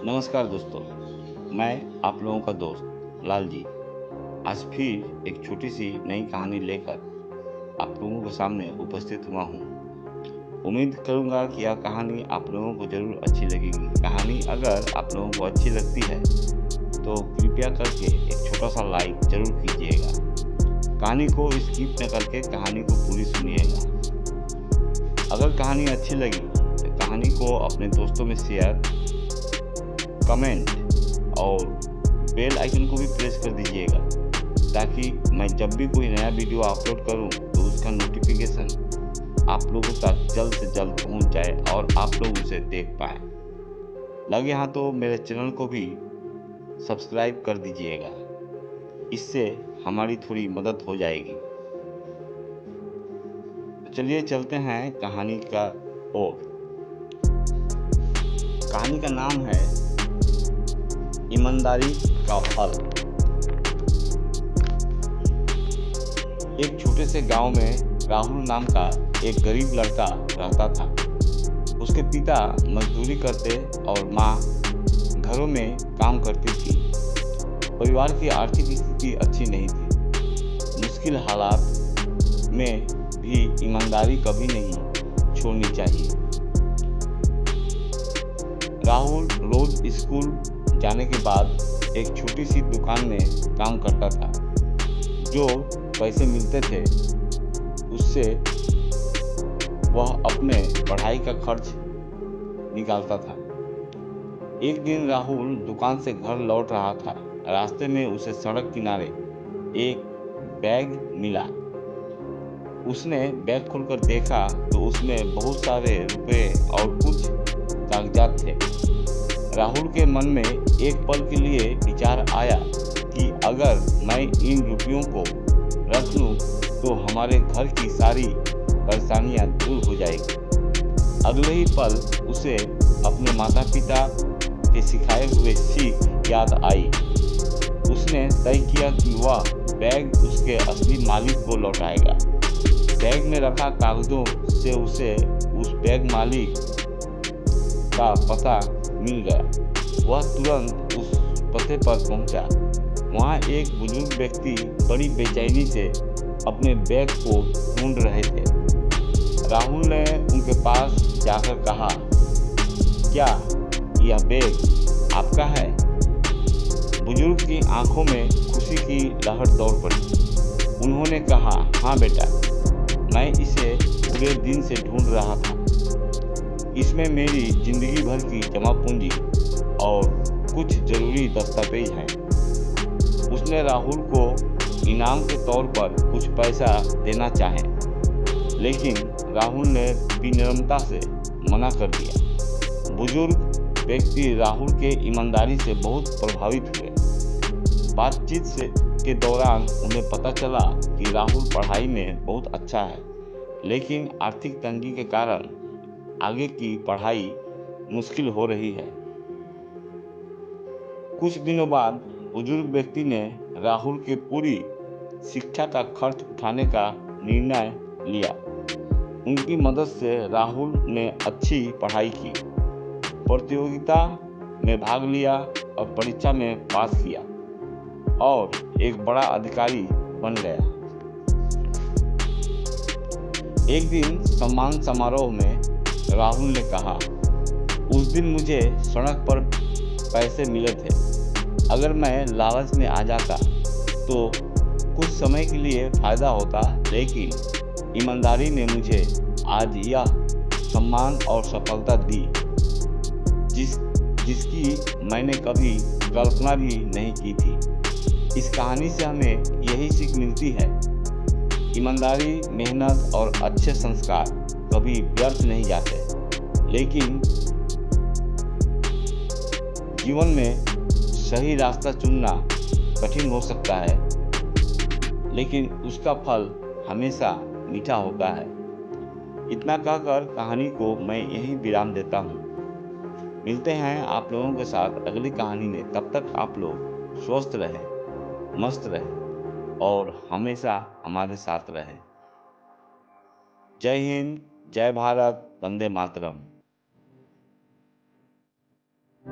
नमस्कार दोस्तों, मैं आप लोगों का दोस्त लाल जी आज फिर एक छोटी सी नई कहानी लेकर आप लोगों के सामने उपस्थित हुआ हूँ। उम्मीद करूँगा कि यह कहानी आप लोगों को ज़रूर अच्छी लगेगी। कहानी अगर आप लोगों को अच्छी लगती है तो कृपया करके एक छोटा सा लाइक ज़रूर कीजिएगा। कहानी को स्किप न करके कहानी को पूरी सुनिएगा। अगर कहानी अच्छी लगी तो कहानी को अपने दोस्तों में शेयर, कमेंट और बेल आइकन को भी प्रेस कर दीजिएगा ताकि मैं जब भी कोई नया वीडियो अपलोड करूं तो उसका नोटिफिकेशन आप लोगों तक जल्द से जल्द पहुंच जाए और आप लोग उसे देख पाएं। लगे हाँ तो मेरे चैनल को भी सब्सक्राइब कर दीजिएगा, इससे हमारी थोड़ी मदद हो जाएगी। तो चलिए चलते हैं कहानी का ओर। कहानी का नाम है ईमानदारी का फल। एक छोटे से गांव में राहुल नाम का एक गरीब लड़का रहता था। उसके पिता मजदूरी करते और माँ घरों में काम करती थी। परिवार की आर्थिक स्थिति अच्छी नहीं थी। मुश्किल हालात में भी ईमानदारी कभी नहीं छोड़नी चाहिए। राहुल रोज स्कूल जाने के बाद एक छोटी सी दुकान में काम करता था। जो पैसे मिलते थे उससे वह अपने पढ़ाई का खर्च निकालता था। एक दिन राहुल दुकान से घर लौट रहा था। रास्ते में उसे सड़क किनारे एक बैग मिला। उसने बैग खोलकर देखा तो उसमें बहुत सारे रुपए और कुछ कागजात थे। राहुल के मन में एक पल के लिए विचार आया कि अगर मैं इन रुपयों को रख लूं तो हमारे घर की सारी परेशानियां दूर हो जाएगी। अगले ही पल उसे अपने माता पिता के सिखाए हुए सीख याद आई। उसने तय किया कि वह बैग उसके असली मालिक को लौटाएगा। बैग में रखा कागजों से उसे उस बैग मालिक का पता मिल गया। वह तुरंत उस पते पर पहुंचा। वहां एक बुजुर्ग व्यक्ति बड़ी बेचैनी से अपने बैग को ढूंढ रहे थे। राहुल ने उनके पास जाकर कहा, क्या यह बैग आपका है? बुजुर्ग की आंखों में खुशी की लहर दौड़ पड़ी। उन्होंने कहा, हाँ बेटा, मैं इसे पूरे दिन से ढूंढ रहा था। इसमें मेरी जिंदगी भर की जमा पूंजी और कुछ जरूरी दस्तावेज हैं। उसने राहुल को इनाम के तौर पर कुछ पैसा देना चाहे, लेकिन राहुल ने विनम्रता से मना कर दिया। बुजुर्ग व्यक्ति राहुल के ईमानदारी से बहुत प्रभावित हुए। बातचीत के दौरान उन्हें पता चला कि राहुल पढ़ाई में बहुत अच्छा है, लेकिन आर्थिक तंगी के कारण आगे की पढ़ाई मुश्किल हो रही है। कुछ दिनों बाद बुजुर्ग व्यक्ति ने राहुल के पूरी शिक्षा का खर्च उठाने का निर्णय लिया। उनकी मदद से राहुल ने अच्छी पढ़ाई की, प्रतियोगिता में भाग लिया और परीक्षा में पास किया और एक बड़ा अधिकारी बन गया। एक दिन सम्मान समारोह में राहुल ने कहा, उस दिन मुझे सड़क पर पैसे मिले थे। अगर मैं लालच में आ जाता तो कुछ समय के लिए फायदा होता, लेकिन ईमानदारी ने मुझे आज यह सम्मान और सफलता दी जिसकी मैंने कभी कल्पना भी नहीं की थी। इस कहानी से हमें यही सीख मिलती है, ईमानदारी, मेहनत और अच्छे संस्कार कभी व्यर्थ नहीं जाते। लेकिन जीवन में सही रास्ता चुनना कठिन हो सकता है, लेकिन उसका फल हमेशा मीठा होता है। इतना कहकर कहानी को मैं यहीं विराम देता हूँ। मिलते हैं आप लोगों के साथ अगली कहानी में। तब तक आप लोग स्वस्थ रहें, मस्त रहें और हमेशा हमारे साथ रहें। जय हिंद, जय भारत, वंदे मातरम।